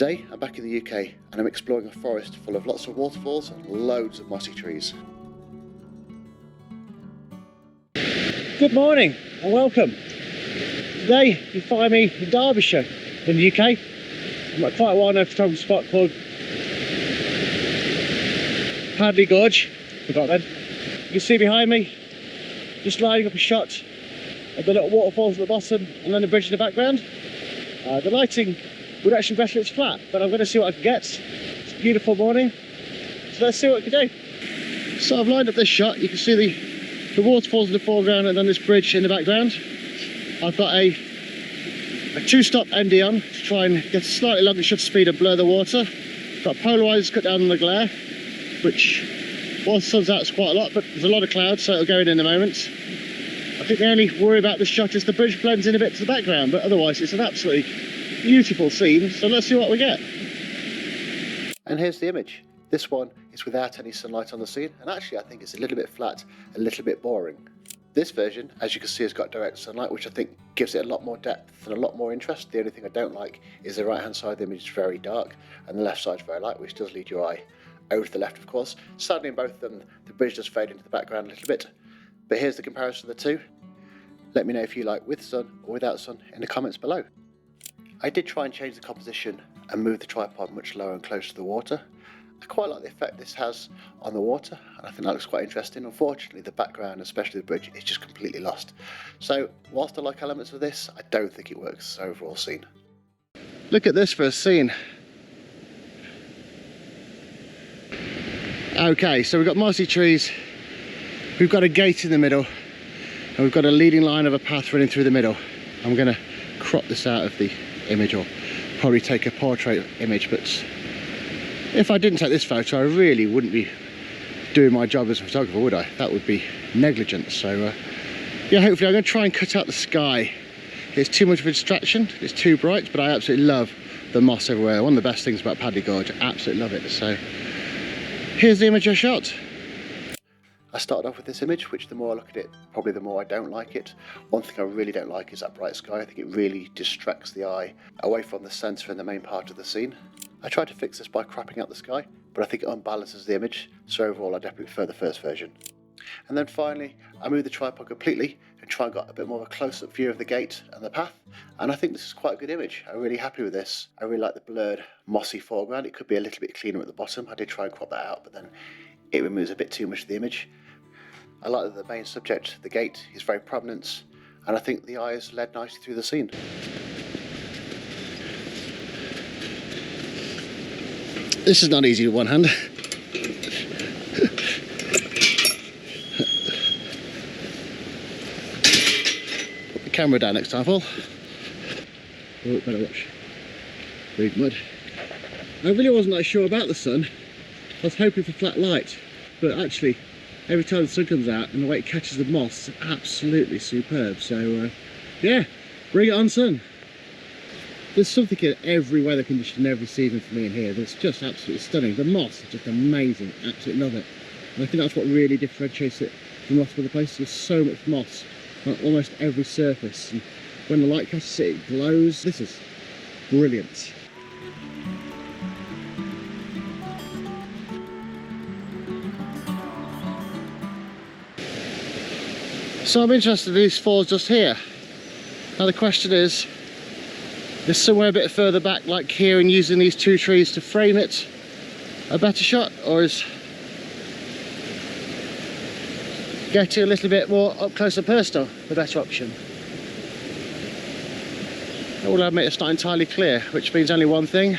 Today I'm back in the UK and I'm exploring a forest full of lots of waterfalls and loads of mossy trees. Good morning and welcome. Today you find me in Derbyshire in the UK. I'm at quite a well-known photography spot called Padley Gorge. Forgot then. You can see behind me, just lining up a shot of the little waterfalls at the bottom and then the bridge in the background. The lighting would actually be better if it's flat, but I'm going to see what I can get. It's a beautiful morning, so let's see what we can do. So I've lined up this shot. You can see the waterfalls in the foreground and then this bridge in the background. I've got a two-stop ND on to try and get a slightly longer shutter speed and blur the water. Got polarizers cut down on the glare, which whilst the sun's out, it's quite a lot, but there's a lot of clouds, so it'll go in a moment. I think the only worry about this shot is the bridge blends in a bit to the background, but otherwise it's an absolutely beautiful scene, so let's see what we get. And here's the image. This one is without any sunlight on the scene, and actually I think it's a little bit flat, a little bit boring. This version, as you can see, has got direct sunlight, which I think gives it a lot more depth and a lot more interest. The only thing I don't like is the right hand side of the image is very dark and the left side's very light, which does lead your eye over to the left, of course. Sadly, in both of them, the bridge does fade into the background a little bit. But here's the comparison of the two. Let me know if you like with sun or without sun in the comments below. I did try and change the composition and move the tripod much lower and closer to the water. I quite like the effect this has on the water, and I think that looks quite interesting. Unfortunately, the background, especially the bridge, is just completely lost. So, whilst I like elements of this, I don't think it works as an overall scene. Look at this for a scene. Okay, so we've got mossy trees, we've got a gate in the middle, and we've got a leading line of a path running through the middle. I'm going to crop this out of the image, or probably take a portrait image, but if I didn't take this photo, I really wouldn't be doing my job as a photographer, would I? That would be negligent. So yeah, hopefully I'm going to try and cut out the sky. It's too much of a distraction, it's too bright, but I absolutely love the moss everywhere. One of the best things about Padley Gorge, I absolutely love it. So here's the image I shot. I started off with this image, which the more I look at it, probably the more I don't like it. One thing I really don't like is that bright sky. I think it really distracts the eye away from the centre and the main part of the scene. I tried to fix this by cropping out the sky, but I think it unbalances the image, so overall I definitely prefer the first version. And then finally, I moved the tripod completely and try and get a bit more of a close-up view of the gate and the path, and I think this is quite a good image. I'm really happy with this. I really like the blurred, mossy foreground. It could be a little bit cleaner at the bottom. I did try and crop that out, but then it removes a bit too much of the image. I like that the main subject, the gate, is very prominent, and I think the eye is led nicely through the scene. This is not easy with one hand. Put the camera down next time, Paul. Oh, better watch. Big mud. I really wasn't that sure about the sun. I was hoping for flat light, but actually, every time the sun comes out and the way it catches the moss, it's absolutely superb. So yeah, bring it on, sun. There's something in every weather condition, every season for me in here that's just absolutely stunning. The moss is just amazing, absolutely love it. And I think that's what really differentiates it from lots of other places. There's so much moss on almost every surface, and when the light catches it, it glows. This is brilliant. So I'm interested in these falls just here. Now the question is somewhere a bit further back, like here, and using these two trees to frame it a better shot, or is getting a little bit more up close and personal the better option? I will admit it's not entirely clear, which means only one thing: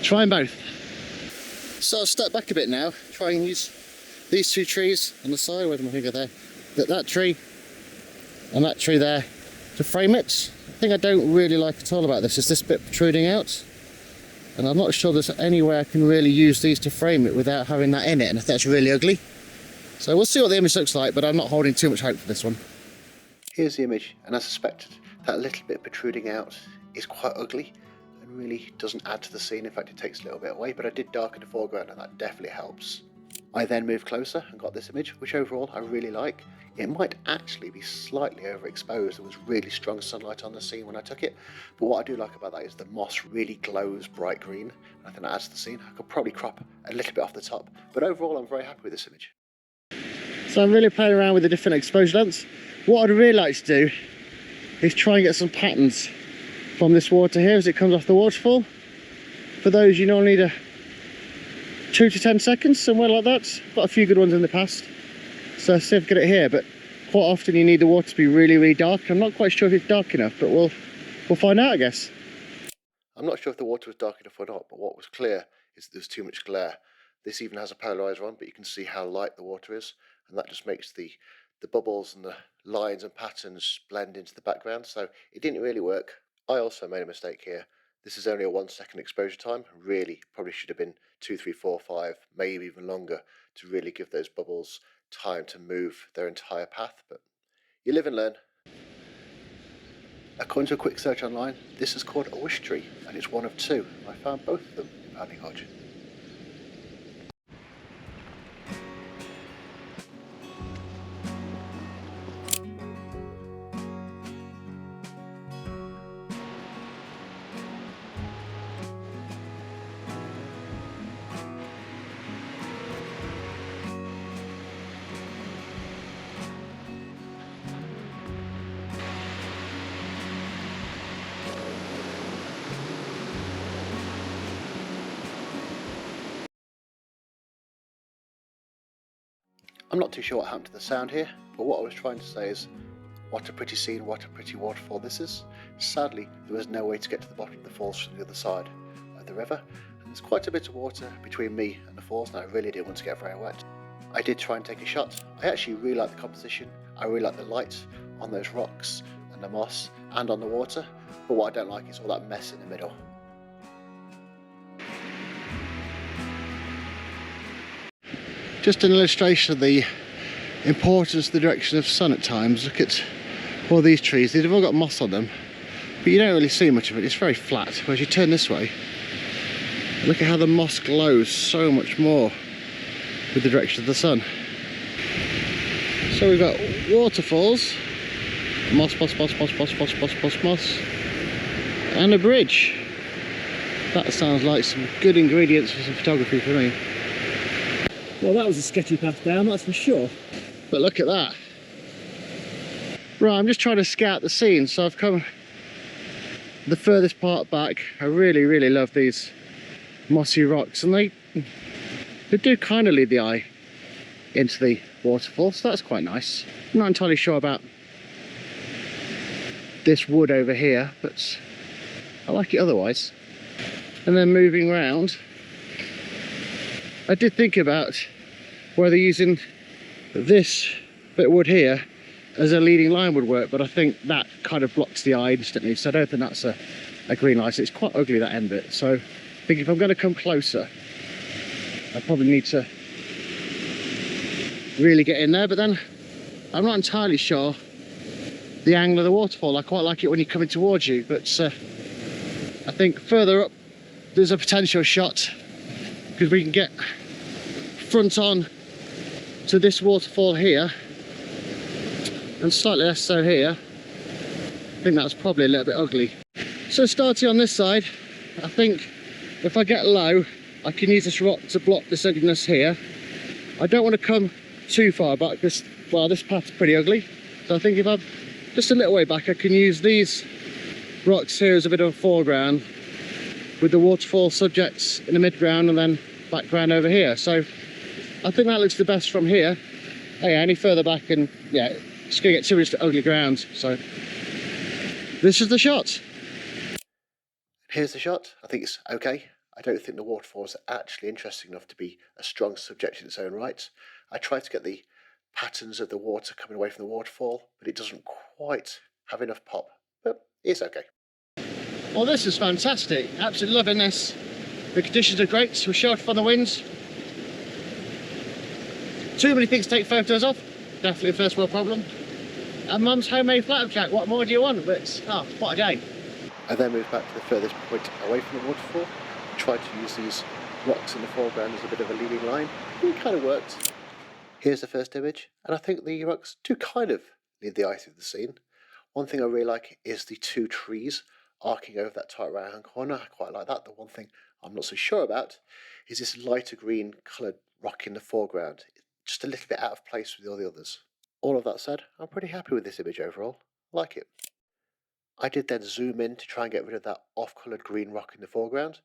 try them both. So I'll step back a bit now, try and use these two trees on the side. Where's my finger there? That tree and that tree there to frame it. The thing I don't really like at all about this is this bit protruding out, and I'm not sure there's any way I can really use these to frame it without having that in it, and I think that's really ugly. So we'll see what the image looks like, but I'm not holding too much hope for this one. Here's the image, and as suspected, that little bit protruding out is quite ugly and really doesn't add to the scene. In fact, it takes a little bit away, but I did darken the foreground and that definitely helps. I then moved closer and got this image, which overall I really like. It might actually be slightly overexposed. There was really strong sunlight on the scene when I took it, but what I do like about that is the moss really glows bright green. I think that adds to the scene. I could probably crop a little bit off the top, but overall I'm very happy with this image. So I'm really playing around with the different exposure lengths. What I'd really like to do is try and get some patterns from this water here as it comes off the waterfall. For those, you normally need a 2 to 10 seconds, somewhere like that. Got a few good ones in the past, so see if I get it here, but quite often you need the water to be really dark. I'm not quite sure if it's dark enough, but we'll find out, I guess. I'm not sure if the water was dark enough or not, but what was clear is that there's too much glare. This even has a polarizer on, but you can see how light the water is, and that just makes the bubbles and the lines and patterns blend into the background, so it didn't really work. I also made a mistake here. This is only a 1 second exposure time. Really, probably should have been 2, 3, 4, 5, maybe even longer to really give those bubbles time to move their entire path, but you live and learn. According to a quick search online, this is called a wish tree, and it's one of 2. I found both of them in Paddley Gorge. I'm not too sure what happened to the sound here, but what I was trying to say is, what a pretty scene, what a pretty waterfall this is. Sadly, there was no way to get to the bottom of the falls from the other side of the river, and there's quite a bit of water between me and the falls, and I really didn't want to get very wet. I did try and take a shot. I actually really like the composition. I really like the light on those rocks and the moss and on the water, but what I don't like is all that mess in the middle. Just an illustration of the importance of the direction of sun at times. Look at all these trees. They've all got moss on them, but you don't really see much of it. It's very flat. Whereas you turn this way, look at how the moss glows so much more with the direction of the sun. So we've got waterfalls, moss, and a bridge. That sounds like some good ingredients for some photography for me. Well, that was a sketchy path down, that's for sure. But look at that. Right, I'm just trying to scout the scene, so I've come the furthest part back. I really love these mossy rocks, and they do kind of lead the eye into the waterfall, so that's quite nice. I'm not entirely sure about this wood over here, but I like it otherwise. And then moving round, I did think about whether using this bit of wood here as a leading line would work, but I think that kind of blocks the eye instantly, so I don't think that's a green light. It's quite ugly, that end bit, so I think if I'm going to come closer, I probably need to really get in there, but then I'm not entirely sure the angle of the waterfall. I quite like it when you're coming towards you, but I think further up there's a potential shot, because we can get front on to this waterfall here and slightly less so here. I think that's probably a little bit ugly. So starting on this side, I think if I get low, I can use this rock to block this ugliness here. I don't want to come too far back because, well, this path's pretty ugly. So I think if I'm just a little way back, I can use these rocks here as a bit of a foreground with the waterfall subjects in the midground and then background over here. So I think that looks the best from here. Oh yeah, any further back and yeah, it's going to get too much to ugly ground. So this is the shot. Here's the shot. I think it's okay. I don't think the waterfall is actually interesting enough to be a strong subject in its own right. I tried to get the patterns of the water coming away from the waterfall, but it doesn't quite have enough pop, but it's okay. Well, this is fantastic. Absolutely loving this. The conditions are great. We're sheltered from the winds. Too many things to take photos of. Definitely a first world problem. And Mum's homemade flapjack. What more do you want? But what a day. I then moved back to the furthest point away from the waterfall. Tried to use these rocks in the foreground as a bit of a leading line. It kind of worked. Here's the first image, and I think the rocks do kind of lead the eye through the scene. One thing I really like is the two trees arcing over that tight right hand corner. I quite like that. The one thing I'm not so sure about is this lighter green coloured rock in the foreground. It's just a little bit out of place with all the others. All of that said, I'm pretty happy with this image overall. I like it. I did then zoom in to try and get rid of that off-coloured green rock in the foreground.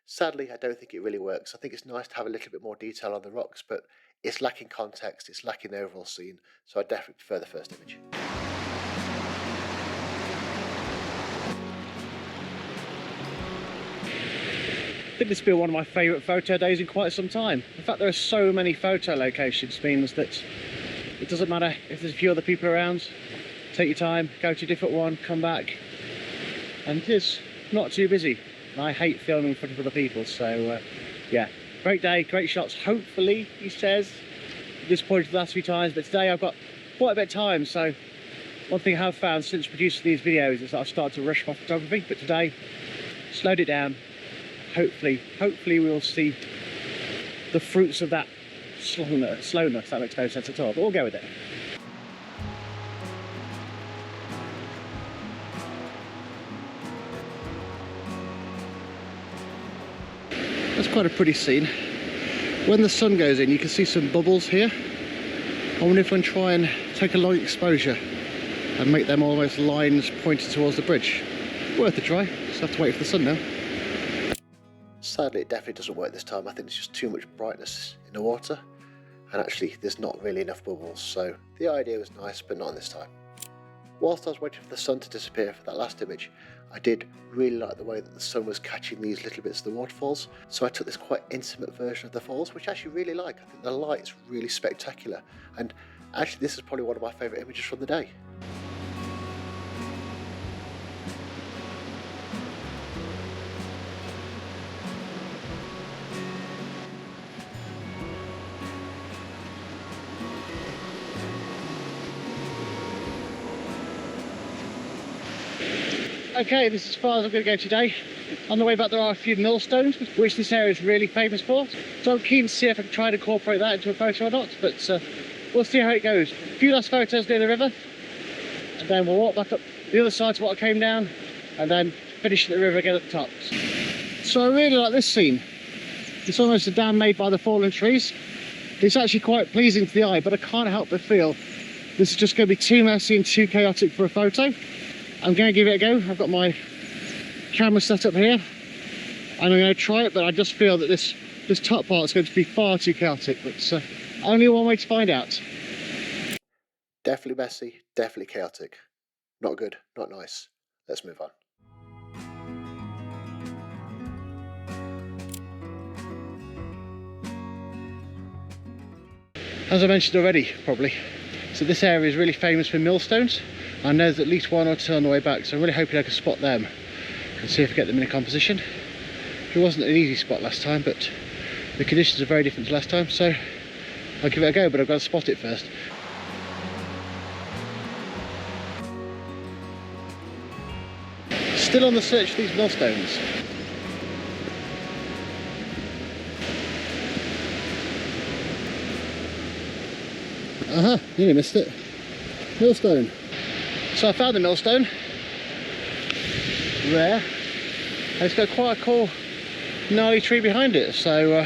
Sadly, I don't think it really works. I think it's nice to have a little bit more detail on the rocks, but it's lacking context, it's lacking the overall scene, so I definitely prefer the first image. I think this has been one of my favourite photo days in quite some time. The fact there are so many photo locations means that it doesn't matter if there's a few other people around. Take your time, go to a different one, come back, and it is not too busy. I hate filming in front of other people, so yeah, great day, great shots. Hopefully, he says, disappointed the last few times, but today I've got quite a bit of time. So one thing I have found since producing these videos is that I've started to rush my photography, but today slowed it down. Hopefully we'll see the fruits of that slowness. That makes no sense at all, but we'll go with it. That's quite a pretty scene. When the sun goes in, you can see some bubbles here. I wonder if I can try and take a long exposure and make them almost lines pointed towards the bridge. Worth a try, just have to wait for the sun now. Sadly, it definitely doesn't work this time. I think there's just too much brightness in the water, and actually there's not really enough bubbles, so the idea was nice, but not this time. Whilst I was waiting for the sun to disappear for that last image, I did really like the way that the sun was catching these little bits of the waterfalls, so I took this quite intimate version of the falls, which I actually really like. I think the light's really spectacular, and actually this is probably one of my favourite images from the day. Okay, this is as far as I'm going to go today. On the way back there are a few millstones, which this area is really famous for. So I'm keen to see if I can try and incorporate that into a photo or not, but we'll see how it goes. A few last photos near the river, and then we'll walk back up the other side to what I came down, and then finish at the river again at the top. So I really like this scene. It's almost a dam made by the fallen trees. It's actually quite pleasing to the eye, but I can't help but feel this is just going to be too messy and too chaotic for a photo. I'm going to give it a go. I've got my camera set up here and I'm going to try it, but I just feel that this top part is going to be far too chaotic, but only one way to find out. Definitely messy, definitely chaotic. Not good, not nice. Let's move on. As I mentioned already, probably, so this area is really famous for millstones. I know there's at least one or two on the way back, so I'm really hoping I can spot them and see if I get them in a composition. It wasn't an easy spot last time, but the conditions are very different to last time, so I'll give it a go, but I've got to spot it first. Still on the search for these millstones. Nearly missed it. Millstone. So I found the millstone. Rare. And it's got quite a cool gnarly tree behind it, so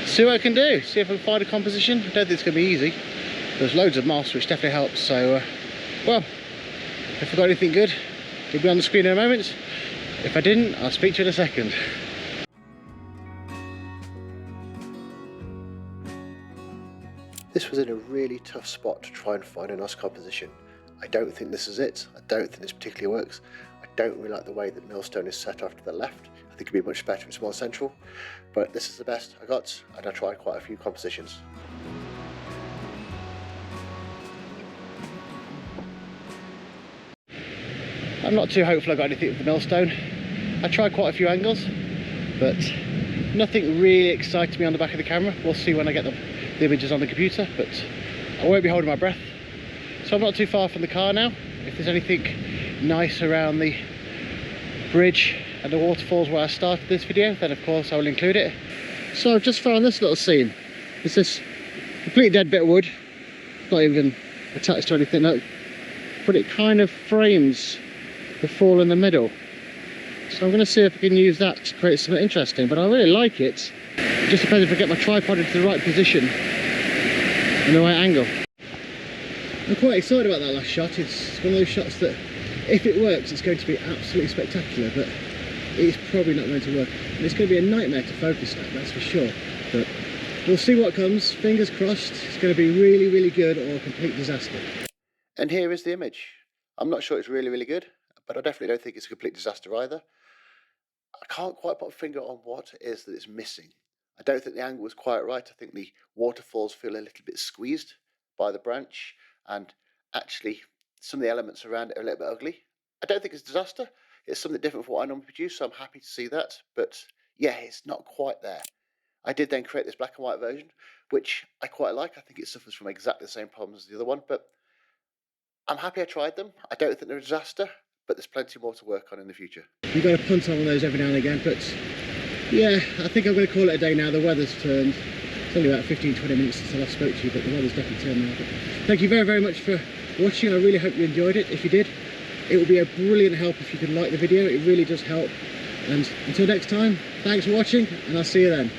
see what I can do. See if I can find a composition. I don't think it's going to be easy. There's loads of moss, which definitely helps, so well, if I got anything good, it'll be on the screen in a moment. If I didn't, I'll speak to you in a second. This was in a really tough spot to try and find a nice composition. I don't think this is it. I don't think this particularly works. I don't really like the way that millstone is set off to the left. I think it'd be much better if it's more central, but this is the best I got, and I tried quite a few compositions. I'm not too hopeful I got anything with the millstone. I tried quite a few angles, but nothing really excited me on the back of the camera. We'll see when I get the images on the computer, but I won't be holding my breath. So I'm not too far from the car now. If there's anything nice around the bridge and the waterfalls where I started this video, then of course I will include it. So I've just found this little scene. It's this completely dead bit of wood, not even attached to anything, no, but it kind of frames the fall in the middle. So I'm going to see if I can use that to create something interesting, but I really like it. It just depends if I get my tripod into the right position and the right angle. I'm quite excited about that last shot. It's one of those shots that, if it works, it's going to be absolutely spectacular, but it's probably not going to work. And it's going to be a nightmare to focus at, that's for sure. But we'll see what comes. Fingers crossed. It's going to be really, really good or a complete disaster. And here is the image. I'm not sure it's really, really good, but I definitely don't think it's a complete disaster either. I can't quite put a finger on what it is that it's missing. I don't think the angle was quite right. I think the waterfalls feel a little bit squeezed by the branch, and actually some of the elements around it are a little bit ugly. I don't think it's a disaster. It's something different from what I normally produce, so I'm happy to see that. But yeah, it's not quite there. I did then create this black and white version, which I quite like. I think it suffers from exactly the same problems as the other one, but I'm happy I tried them. I don't think they're a disaster, but there's plenty more to work on in the future. You've got to punt on those every now and again, but yeah, I think I'm going to call it a day now. The weather's turned. It's only about 15-20 minutes since I last spoke to you, but the weather's definitely turned now. But thank you very, very much for watching. I really hope you enjoyed it. If you did, it would be a brilliant help if you could like the video. It really does help. And until next time, thanks for watching, and I'll see you then.